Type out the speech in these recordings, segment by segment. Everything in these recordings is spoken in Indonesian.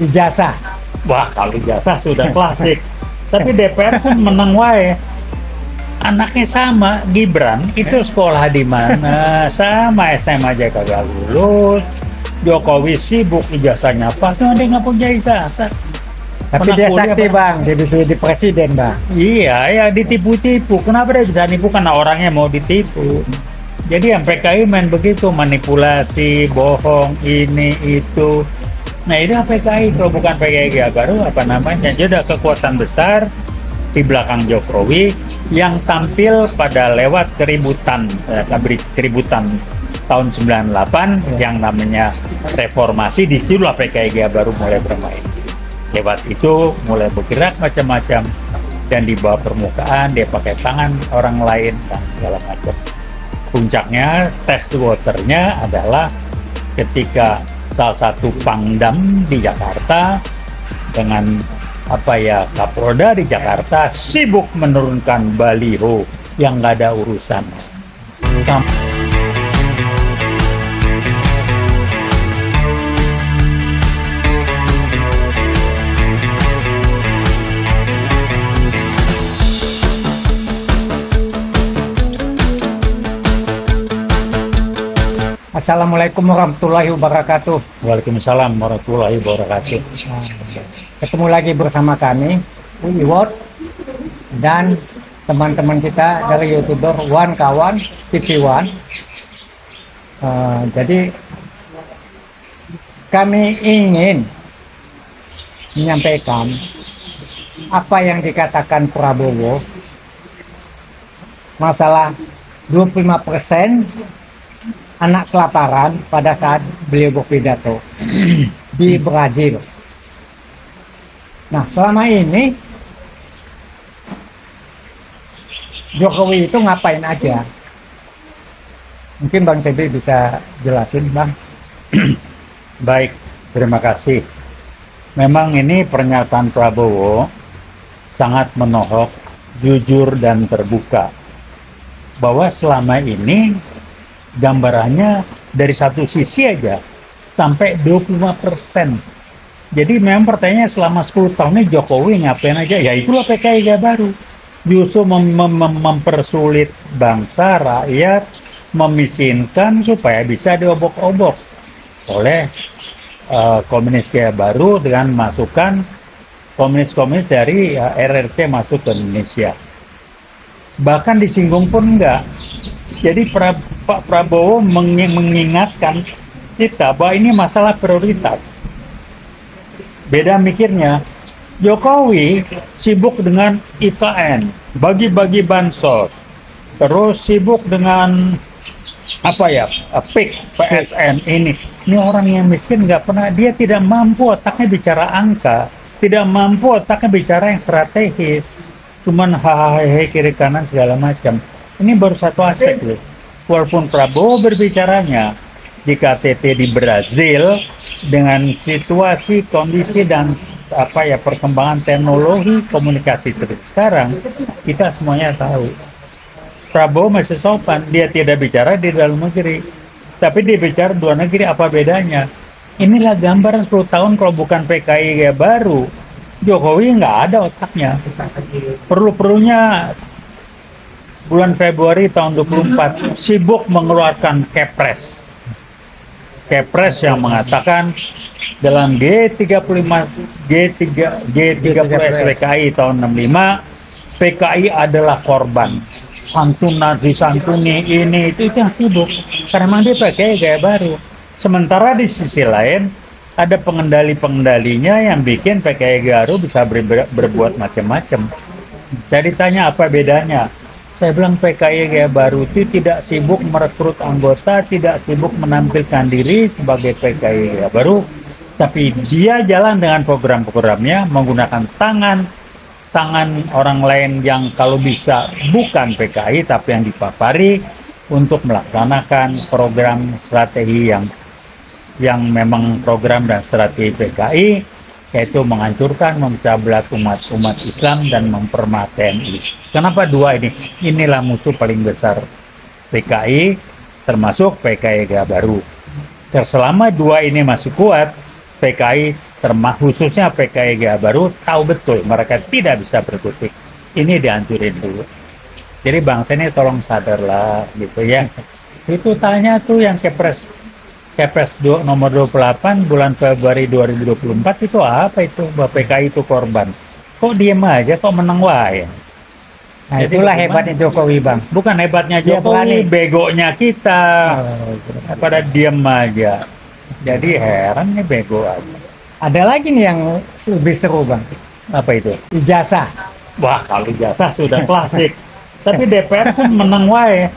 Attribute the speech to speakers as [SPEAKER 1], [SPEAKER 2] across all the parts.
[SPEAKER 1] Ijazah.
[SPEAKER 2] Wah, kalau ijazah sudah klasik. Tapi DPR kan menang wae. Anaknya sama, Gibran itu sekolah di mana? Sama SMA aja kagak lulus. Jokowi sibuk ijazahnya apa? Tuh dia nggak punya ijazah.
[SPEAKER 1] Tapi
[SPEAKER 2] Pernah
[SPEAKER 1] dia
[SPEAKER 2] kuliah,
[SPEAKER 1] sakti bang, dia bisa jadi presiden bang.
[SPEAKER 2] Iya, ya ditipu-tipu. Kenapa dia bisa nipu? Karena orangnya mau ditipu. Jadi yang PKI main begitu, manipulasi, bohong, ini, itu. Nah ini PKI, kalau bukan PKI baru apa namanya? Dia ada kekuatan besar di belakang Jokowi yang tampil pada lewat keributan tahun 98 yang namanya reformasi. Di situlah PKI baru mulai bermain. Lewat itu mulai bergerak macam-macam dan di bawah permukaan dia pakai tangan orang lain dan segala macam. Puncaknya test waternya adalah ketika salah satu Pangdam di Jakarta dengan Kapolda di Jakarta sibuk menurunkan baliho yang nggak ada urusan.
[SPEAKER 1] Assalamualaikum warahmatullahi wabarakatuh.
[SPEAKER 2] Waalaikumsalam warahmatullahi wabarakatuh.
[SPEAKER 1] Ketemu lagi bersama kami, Iwot, dan teman-teman kita dari YouTuber One Kawan TV One. Jadi kami ingin menyampaikan apa yang dikatakan Prabowo masalah 25% anak kelaparan pada saat beliau berpidato di Brazil. Nah, selama ini Jokowi itu ngapain aja? Mungkin Bang TB bisa jelasin, Bang.
[SPEAKER 2] Baik, terima kasih. Memang ini pernyataan Prabowo sangat menohok, jujur dan terbuka. Bahwa selama ini gambarannya dari satu sisi aja sampai 25%. Jadi memang pertanyaannya selama 10 tahun ini Jokowi ngapain aja? Ya itulah PKI baru. Justru mempersulit bangsa, rakyat, memiskinkan supaya bisa diobok-obok oleh komunis baru dengan masukan komunis-komunis dari RRC masuk ke Indonesia. Bahkan disinggung pun enggak. Jadi Pak Prabowo mengingatkan kita bahwa ini masalah prioritas. Beda mikirnya, Jokowi sibuk dengan IKN, bagi-bagi bansos, terus sibuk dengan PIK, PSN ini. Ini orang yang miskin nggak pernah, dia tidak mampu otaknya bicara angka, tidak mampu otaknya bicara yang strategis, cuman hahaha kiri kanan segala macam. Ini baru satu aspek loh. Walaupun Prabowo berbicaranya di KTT di Brazil dengan situasi, kondisi dan perkembangan teknologi komunikasi seperti sekarang, kita semuanya tahu. Prabowo masih sopan, dia tidak bicara di dalam negeri, tapi dia bicara luar negeri. Apa bedanya? Inilah gambaran 10 tahun kalau bukan PKI baru, Jokowi nggak ada otaknya. Perlu-perlunya bulan Februari tahun 24 sibuk mengeluarkan Kepres yang mengatakan dalam G30 SPKI tahun 65 PKI adalah korban, disantuni ini itu yang sibuk karena memang dia PKI gaya baru. Sementara di sisi lain ada pengendalinya yang bikin PKI baru bisa berbuat macam-macam. Saya ditanya apa bedanya? Saya bilang PKI gaya baru itu tidak sibuk merekrut anggota, tidak sibuk menampilkan diri sebagai PKI gaya baru, tapi dia jalan dengan program-programnya menggunakan tangan orang lain yang kalau bisa bukan PKI tapi yang dipapari untuk melaksanakan program strategi yang memang program dan strategi PKI, yaitu menghancurkan, memecah belah umat Islam dan mempermak TNI. Kenapa dua ini? Inilah musuh paling besar PKI, termasuk PKI baru. Selama dua ini masih kuat, PKI, khususnya PKI Gaya Baru, tahu betul mereka tidak bisa berkutik. Ini dihancurin dulu. Jadi bangsa ini tolong sadarlah gitu ya. Itu tanya tuh yang Kepres nomor 28 bulan Februari 2024 itu apa itu? Bahwa PKI itu korban. Kok diem aja, kok menang wae?
[SPEAKER 1] Nah, itulah hebatnya Jokowi, Bang.
[SPEAKER 2] Bukan hebatnya
[SPEAKER 1] Dia
[SPEAKER 2] Jokowi,
[SPEAKER 1] berani.
[SPEAKER 2] begonya kita.
[SPEAKER 1] Oh,
[SPEAKER 2] Pada diem aja. Jadi heran nih bego aja.
[SPEAKER 1] ada lagi nih yang lebih seru, Bang.
[SPEAKER 2] Apa itu?
[SPEAKER 1] Ijazah.
[SPEAKER 2] Wah, kalau ijazah sudah klasik. Tapi DPR kan menang wae.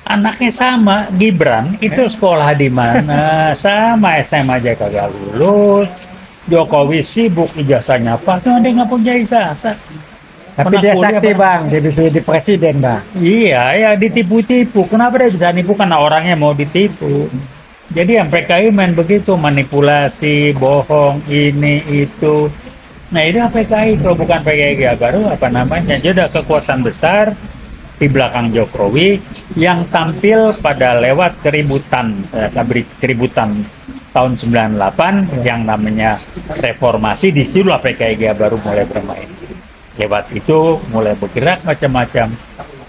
[SPEAKER 2] Anaknya sama, Gibran itu sekolah di mana? Sama SMA aja kagak lulus. Jokowi sibuk ijazahnya apa? Tuh dia nggak punya ijazah.
[SPEAKER 1] Tapi
[SPEAKER 2] Pernah
[SPEAKER 1] dia
[SPEAKER 2] kuliah,
[SPEAKER 1] sakti,
[SPEAKER 2] Bang.
[SPEAKER 1] Bang. Dia bisa jadi presiden, Bang.
[SPEAKER 2] Iya, ya ditipu-tipu. Kenapa dia bisa nipu? Karena orangnya mau ditipu. Jadi yang PKI main begitu, manipulasi, bohong, ini, itu. Nah itu PKI, kalau bukan PKI Gaya Baru, apa namanya? Dia ada kekuatan besar di belakang Jokowi yang tampil pada lewat keributan tahun 98 yang namanya reformasi. Disitulah PKI Gaya Baru mulai bermain. Lewat itu mulai bergerak macam-macam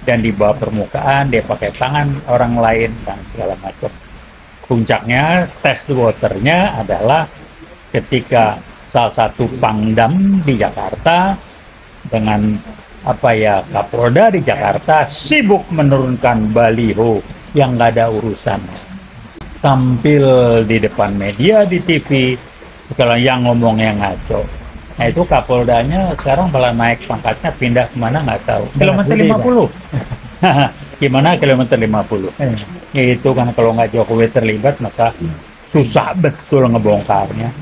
[SPEAKER 2] dan di bawah permukaan dia pakai tangan orang lain dan segala macam. Puncaknya test waternya adalah ketika salah satu Pangdam di Jakarta dengan Kapolda di Jakarta sibuk menurunkan baliho yang nggak ada urusan, tampil di depan media di TV kalau yang ngomongnya ngaco. Nah itu Kapoldanya sekarang malah naik pangkatnya, pindah kemana nggak tahu. Kilometer 50. Gimana kilometer 50? Itu kan kalau nggak Jokowi terlibat masa susah betul ngebongkarnya.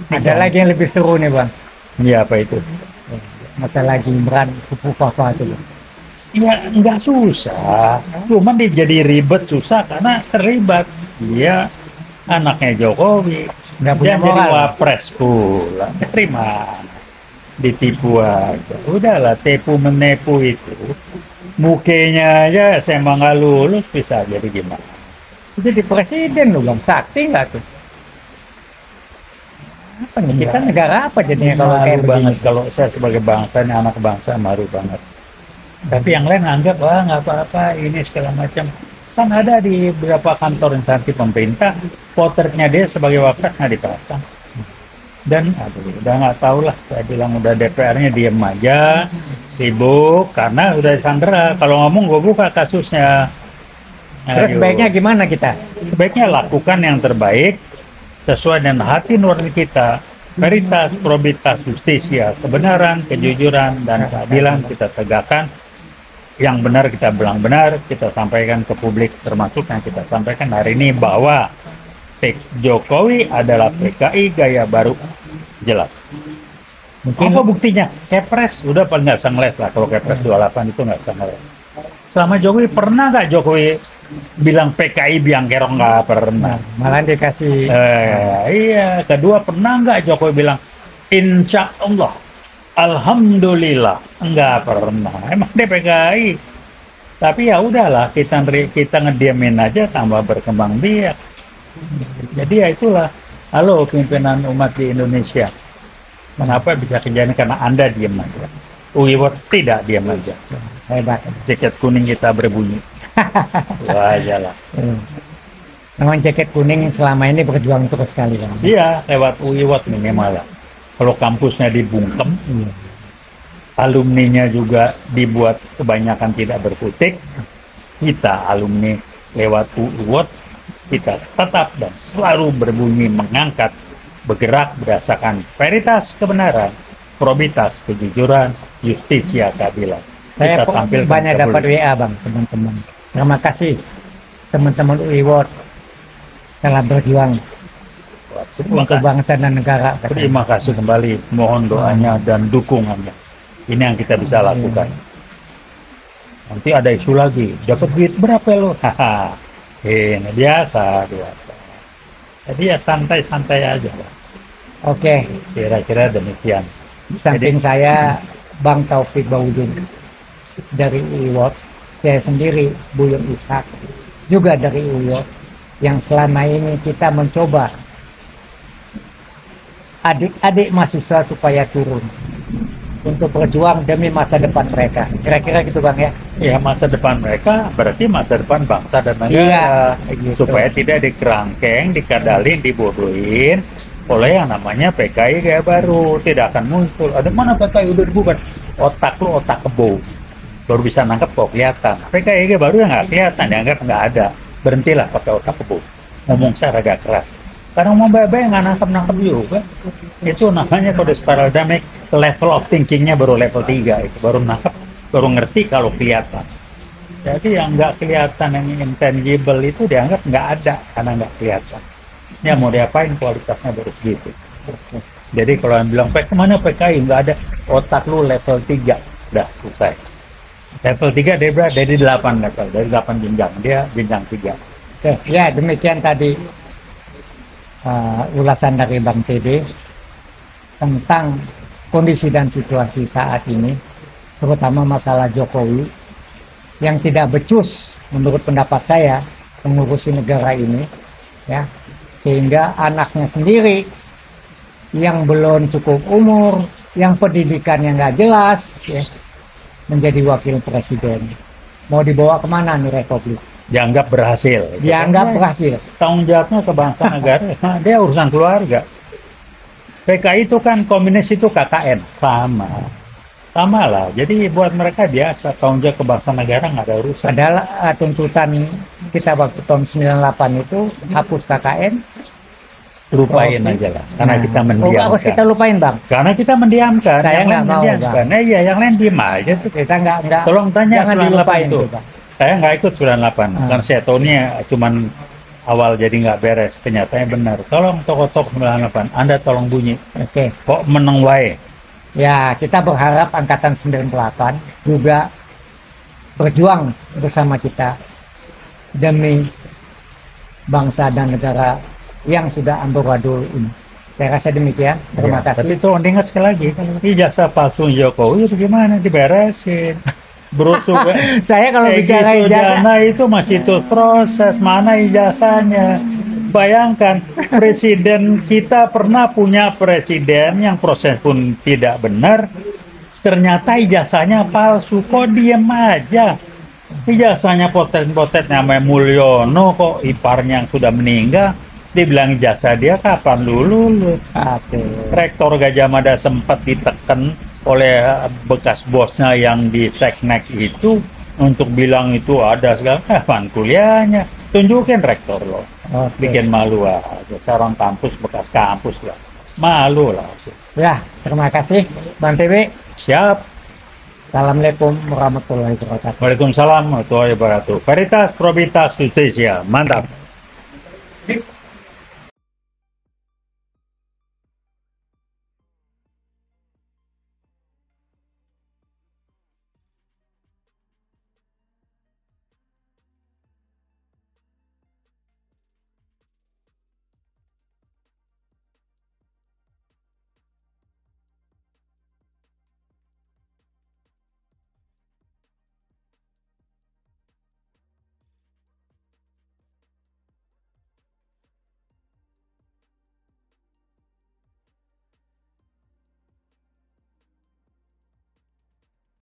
[SPEAKER 1] Ada lagi yang lebih seru nih, Bang.
[SPEAKER 2] Iya, apa itu?
[SPEAKER 1] Masalah Gibran, kupu apa itu, Bang.
[SPEAKER 2] Ya nggak susah, cuman dia jadi ribet susah karena terlibat. Dia anaknya Jokowi,
[SPEAKER 1] Nggak punya
[SPEAKER 2] dia jadi
[SPEAKER 1] moral.
[SPEAKER 2] wapres pula. Terima, ditipu aja. Udahlah, tipu menepu itu. Mukanya aja SMA nggak lulus bisa jadi gimana?
[SPEAKER 1] Jadi presiden loh, Bang. Sakti nggak tuh? Apa nih? Kita negara apa jadinya kalau kayak
[SPEAKER 2] Malu banget
[SPEAKER 1] begini?
[SPEAKER 2] kalau saya sebagai bangsa, ini anak bangsa, malu banget. Tapi yang lain anggap wah nggak apa-apa ini segala macam. Kan ada di beberapa kantor instansi pemerintah potretnya dia sebagai wapres nggak dipasang. Dan udah nggak tahu lah, saya bilang udah DPR-nya diem aja, sibuk karena udah disandera. Kalau ngomong gue buka kasusnya.
[SPEAKER 1] Terus
[SPEAKER 2] Aduh.
[SPEAKER 1] sebaiknya gimana kita?
[SPEAKER 2] Sebaiknya lakukan yang terbaik sesuai dengan hati nurani kita. Veritas, probitas, justisia, kebenaran, kejujuran, dan keadilan kita tegakkan. Yang benar kita bilang benar, kita sampaikan ke publik, termasuk yang kita sampaikan hari ini bahwa Jokowi adalah PKI Gaya Baru. Jelas.
[SPEAKER 1] Mungkin
[SPEAKER 2] Apa buktinya? Kepres udah paling nggak bisa ngeles lah. Kalau Kepres 28 itu nggak bisa ngeles. Selama Jokowi pernah nggak Jokowi bilang PKI biang kerok? Nggak pernah.
[SPEAKER 1] malah dikasih
[SPEAKER 2] Iya. Kedua, pernah nggak Jokowi bilang insya Allah, alhamdulillah? Nggak pernah. Emang dia PKI. Tapi ya udahlah, kita ngediamin aja tambah berkembang biak. Jadi ya itulah. Halo pimpinan umat di Indonesia. Kenapa bisa kejadian? Karena Anda diam aja. Uiwot tidak diam aja.
[SPEAKER 1] hebat.
[SPEAKER 2] Jaket kuning kita berbunyi. Wajar lah.
[SPEAKER 1] Memang jaket kuning selama ini berjuang terus sekali, Bang.
[SPEAKER 2] Iya, lewat Uiwot minimal lah. Kalau kampusnya dibungkem, alumninya juga dibuat kebanyakan tidak berkutik, kita alumni lewat Uiwot, kita tetap dan selalu berbunyi mengangkat, bergerak berdasarkan veritas kebenaran, probitas kejujuran, justisia keadilan.
[SPEAKER 1] Saya
[SPEAKER 2] Kita tampilkan
[SPEAKER 1] banyak
[SPEAKER 2] ke
[SPEAKER 1] dapat
[SPEAKER 2] publik.
[SPEAKER 1] WA, Bang, teman-teman. Terima kasih teman-teman Uiwot telah berjuang
[SPEAKER 2] Terima
[SPEAKER 1] untuk
[SPEAKER 2] kasih.
[SPEAKER 1] bangsa dan negara.
[SPEAKER 2] Terima kasih kembali, mohon doanya dan dukungannya. Ini yang kita bisa lakukan. Nanti ada isu lagi, dapat duit berapa lo? Haha, ini biasa. Jadi ya santai-santai aja.
[SPEAKER 1] Oke,
[SPEAKER 2] Kira-kira demikian.
[SPEAKER 1] samping saya Bang Taufik Baudin dari Uiwot, saya sendiri Buyung Ishak juga dari Uiwot, yang selama ini kita mencoba adik-adik mahasiswa supaya turun untuk berjuang demi masa depan mereka. Kira-kira gitu Bang ya.
[SPEAKER 2] Ya, masa depan mereka berarti masa depan bangsa dan
[SPEAKER 1] Iya,
[SPEAKER 2] negara.
[SPEAKER 1] gitu.
[SPEAKER 2] Supaya tidak dikerangkeng, dikadalin, dibodohin oleh yang namanya PKI kayak baru. Tidak akan muncul. Ada mana PKI udah dibubar? Otak lu otak kebo. Baru bisa nangkep kok kelihatan. PKI kayak baru yang nggak kelihatan, dianggap nggak ada. Berhentilah pakai otak kebo. Ngomong secara agak keras. Karena mau bebe nggak nangkep juga. Itu namanya kode paradigmatic, level of thinkingnya baru level 3 itu, baru nangkep, baru ngerti kalau kelihatan. Jadi yang nggak kelihatan, yang intangible itu dianggap nggak ada karena nggak kelihatan. Ya mau diapain, kualitasnya baru segitu. Jadi kalau yang bilang kemana PKI nggak ada, otak lu level 3 udah selesai. Level 3 dia berada dari 8 level, dari 8 jenjang, dia jenjang 3.
[SPEAKER 1] Oke, ya demikian tadi ulasan dari Bang TD tentang kondisi dan situasi saat ini, terutama masalah Jokowi yang tidak becus menurut pendapat saya mengurusi negara ini, ya, sehingga anaknya sendiri yang belum cukup umur, yang pendidikannya nggak jelas, ya, menjadi wakil presiden. Mau dibawa kemana nih Republik?
[SPEAKER 2] Dianggap berhasil.
[SPEAKER 1] Dianggap berhasil.
[SPEAKER 2] Tanggung jawabnya ke bangsa negara, dia urusan keluarga. PKI itu kan komunis itu KKN, sama lah. Jadi buat mereka biasa, tanggung jawab ke bangsa negara nggak ada urusan.
[SPEAKER 1] Adalah tuntutan kita waktu tahun 98 itu hapus KKN.
[SPEAKER 2] Lupain aja lah, karena kita mendiamkan.
[SPEAKER 1] Harus kita lupain Bang.
[SPEAKER 2] Karena kita mendiamkan.
[SPEAKER 1] Saya nggak mau
[SPEAKER 2] karena ya yang lain diem aja tuh.
[SPEAKER 1] Kita nggak.
[SPEAKER 2] Tolong tanya
[SPEAKER 1] jangan
[SPEAKER 2] 98
[SPEAKER 1] dilupain
[SPEAKER 2] itu.
[SPEAKER 1] Bang.
[SPEAKER 2] Saya nggak ikut 98, karena saya tahunya cuman awal jadi nggak beres. Kenyataannya benar. Tolong tokoh-tokoh 98, Anda tolong bunyi.
[SPEAKER 1] Oke.
[SPEAKER 2] Kok meneng wae?
[SPEAKER 1] Ya, kita berharap angkatan 98 juga berjuang bersama kita demi bangsa dan negara yang sudah amburadul ini. Saya rasa demikian. Terima kasih.
[SPEAKER 2] Tapi itu ingat sekali lagi, ijazah palsu Jokowi itu gimana diberesin? Brosur
[SPEAKER 1] Saya kalau bicara ijazah
[SPEAKER 2] itu masih terus proses, mana ijazahnya? Bayangkan, presiden kita pernah punya presiden yang proses pun tidak benar, ternyata ijazahnya palsu. Kok diem aja? Ijazahnya potet-potet namanya Mulyono, kok iparnya yang sudah meninggal, dibilang ijazah dia kapan dulu. Rektor Gajah Mada sempat ditekan oleh bekas bosnya yang di Seknek itu untuk bilang itu ada segala, kapan kuliahnya? Tunjukin rektor lo. Bikin malu aja, seorang kampus, bekas kampus lah. Malu lah.
[SPEAKER 1] Ya, terima kasih Bang TB.
[SPEAKER 2] Siap.
[SPEAKER 1] Assalamualaikum warahmatullahi wabarakatuh.
[SPEAKER 2] Waalaikumsalam warahmatullahi wabarakatuh. Veritas, probitas, justisia. Mantap.